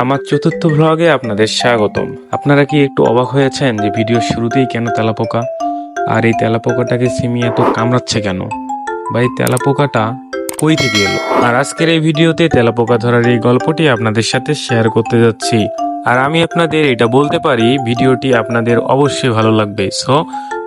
আমার চতুর্থ ভ্লগে আপনাদের স্বাগতম। আপনারা কি একটু অবাক হয়েছেন যে ভিডিওর শুরুতেই কেন তেলাপোকা, আর এই তেলাপোকাটাকে সিমি এত কামড়াচ্ছে কেন, বা এই তেলাপোকাটা কই থেকে এলো? আর আজকের এই ভিডিওতে তেলাপোকা ধরার এই গল্পটি আপনাদের সাথে শেয়ার করতে যাচ্ছি। আর আমি আপনাদের এটা বলতে পারি, ভিডিওটি আপনাদের অবশ্যই ভালো লাগবে। সো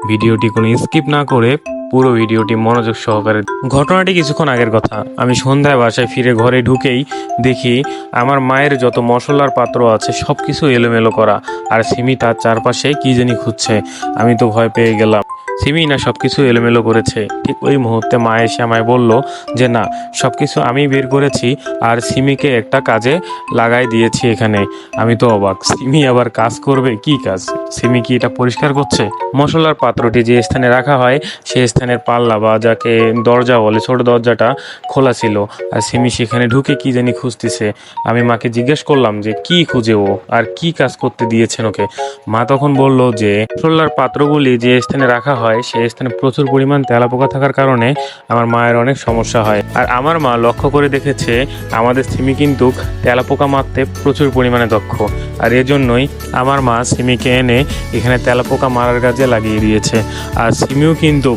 ভিডিওটি কোনো স্কিপ না করে পুরো ভিডিওটি মনোযোগ সহকারে। ঘটনাটি কিছুক্ষণ আগের কথা। আমি সন্ধ্যায় বাসায় ফিরে ঘরে ঢুকেই দেখি আমার মায়ের যত মশলার পাত্র আছে সব কিছু এলোমেলো করা, আর সিমি তার চারপাশে কি জানি খুঁজছে। আমি তো ভয় পেয়ে গেলাম, সিমি না সব কিছু এলোমেলো করেছে। ঠিক ওই মুহূর্তে মা এসে আমায় বলল যে না, সব কিছু আমি বের করেছি আর সিমিকে একটা কাজে লাগাই দিয়েছি এখানে। আমি তো অবাক, সিমি আবার কাজ করবে? কি কাজ? সিমি কি এটা পরিষ্কার করছে? মশলার পাত্রটি যে স্থানে রাখা হয় সেই স্থানের পাল্লা বা যাকে দরজা বলে, ছোট দরজাটা খোলা ছিল, আর সিমি সেখানে ঢুকে কি জানি খুঁজতেছে। আমি মাকে জিজ্ঞেস করলাম যে কি খুঁজে ও, আর কি কাজ করতে দিয়েছেন ওকে। মা তখন বলল যে মশলার পাত্রগুলি যে স্থানে রাখা হয় সেই স্থানে প্রচুর পরিমাণ তেলাপোকা থাকার কারণে আমার মায়ের অনেক সমস্যা হয়। আর আমার মা লক্ষ্য করে দেখেছে আমাদের সিমি কিন্তু তেলাপোকা মারতে প্রচুর পরিমাণে দক্ষ, আর এজন্যই আমার মা সিমিকে এনে এখানে তেলাপোকা মারার কাজে লাগিয়ে দিয়েছে। আর সিমিও কিন্তু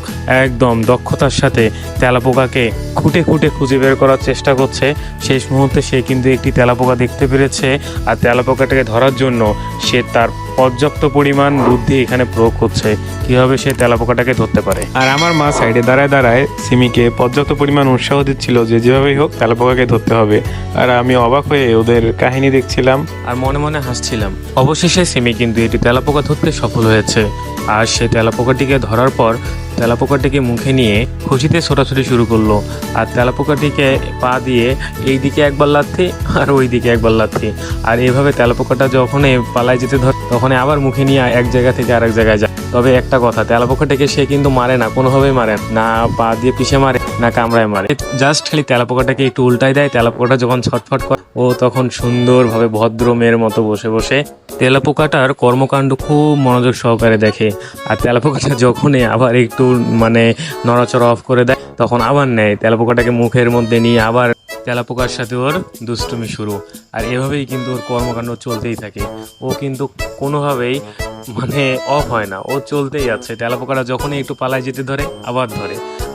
একদম দক্ষতার সাথে তেলাপোকাকে খুঁটে খুঁটে খুঁজে বের করার চেষ্টা করছে। শেষ মুহূর্তে সে কিন্তু একটি তেলাপোকা দেখতে পেরেছে, আর তেলাপোকাটাকে ধরার জন্য সে তার পর্যাপ্ত পরিমাণ বুদ্ধি এখানে প্রয়োগ করছে কিভাবে সে তেলাপোকাটাকে ধরতে পারে। আর আমার মা সাইডে দাঁড়ায় দাঁড়ায় সিমিকে পর্যাপ্ত পরিমাণ উৎসাহ দিচ্ছিল যে যেভাবেই হোক তেলাপোকাকে ধরতে হবে। আর আমি অবাক হয়ে ওদের কাহিনী দেখছিলাম আর মনে মনে হাসছিলাম। অবশেষে সিমি কিন্তু এটি তেলাপোকা ধরতে সফল হয়েছে, আর সে তেলাপোকাটিকে ধরার পর তেলাপোকাটিকে মুখে নিয়ে খুশিতে ছোটাছুটি শুরু করলো। আর তেলাপোকাটিকে পা দিয়ে এই দিকে একবার লাথি আর ওই দিকে একবার লাথি, আর এভাবে তেলাপোকাটা যখনই পালায় যেতে ধরে তখনই আবার মুখে নিয়ে এক জায়গা থেকে আরেক জায়গায় যায়। তবে একটা কথা, তেলাপোকাটাকে সে কিন্তু মারে না, কোনোভাবেই মারে না, পা দিয়ে পিষে মারে না কামড়ায় মারে, জাস্ট খালি তেলাপোকাটাকে একটু উল্টায় দেয়। তেলাপোকাটা যখন ছটফট করে ও তখন সুন্দরভাবে ভদ্র মেয়ের মতো বসে বসে তেলাপোকাটার কর্মকাণ্ড খুব মনোযোগ সহকারে দেখে। আর তেলাপোকাটা যখনই আবার একটু নড়াচড়া অফ করে দেয় তখন আবার নেয় তেলাপোকাটাকে মুখের মধ্যে নিয়ে আবার তেলাপোকার সাথে ওর দুষ্টুমি শুরু। আর এভাবেই কিন্তু ওর কর্মকাণ্ড চলতেই থাকে। ও কিন্তু কোনোভাবেই অফ হয় না, ও চলতেই আছে। তেলাপোকাটা যখনই একটু পালায় যেতে ধরে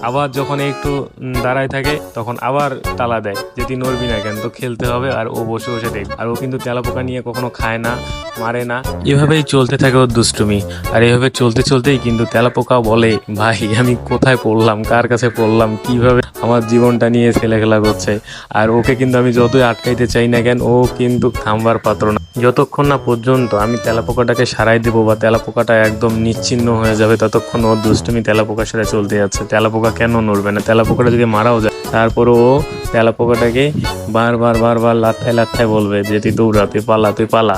আবার যখন একটু দাঁড়ায় থাকে তখন আবার তালা দেয় যে তুই নড়বি না কেন, তো খেলতে হবে। আর ও বসে বসে দেখ। আর ও কিন্তু তেলাপোকা নিয়ে কখনো খায় না, মারে না, এভাবেই চলতে থাকে ওর দুষ্টুমি। আর এভাবে চলতে চলতেই কিন্তু তেলাপোকাও বলে ভাই আমি কোথায় পড়লাম, কার কাছে পড়লাম, কিভাবে আমার জীবনটা নিয়ে ছেলেখেলা করছে। আর ওকে কিন্তু আমি যতই আটকাইতে চাই না কেন ও কিন্তু থামবার পাত্র না। যতক্ষণ না পর্যন্ত আমি তেলাপোকাটাকে সারাই দেবো বা তেলাপোকাটা একদম নিশ্চিহ্ন হয়ে যাবে ততক্ষণ ওর দুষ্টুমি তেলাপোকার সাথে চলতে যাচ্ছে। তেলাপোকা কেন নড়বে না? তেলাপোকাটা যদি মারাও যায় তারপরও ও তেলাপোকাটাকে বারবার লাথায় বলবে যে তুই দৌড়া, তুই পালা।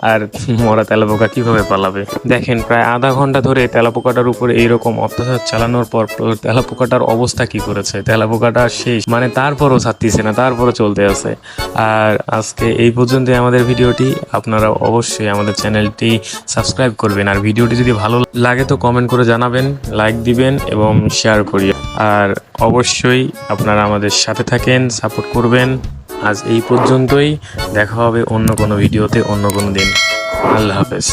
আর মরা তেলাপোকা কিভাবে পালাবে? দেখেন, প্রায় আধা ঘন্টা ধরে তেলাপোকাটার উপর এইরকম অত্যাচার চালানোর পর তেলাপোকাটার অবস্থা কি করেছে। তেলাপোকাটা শেষ, তারপরও ছাড়তিছে না, তারপরও চলতে আছে। আর আজকে এই পর্যন্ত আমাদের ভিডিওটি। আপনারা অবশ্যই আমাদের চ্যানেলটি সাবস্ক্রাইব করবেন, আর ভিডিওটি যদি ভালো লাগে তো কমেন্ট করে জানাবেন, লাইক দিবেন এবং শেয়ার করিয়ে। আর অবশ্যই আপনারা আমাদের সাথে থাকেন, সাপোর্ট করবেন। আজ এই পর্যন্তই, দেখা হবে অন্য কোনো ভিডিওতে অন্য কোনো দিন। আল্লাহ হাফেজ।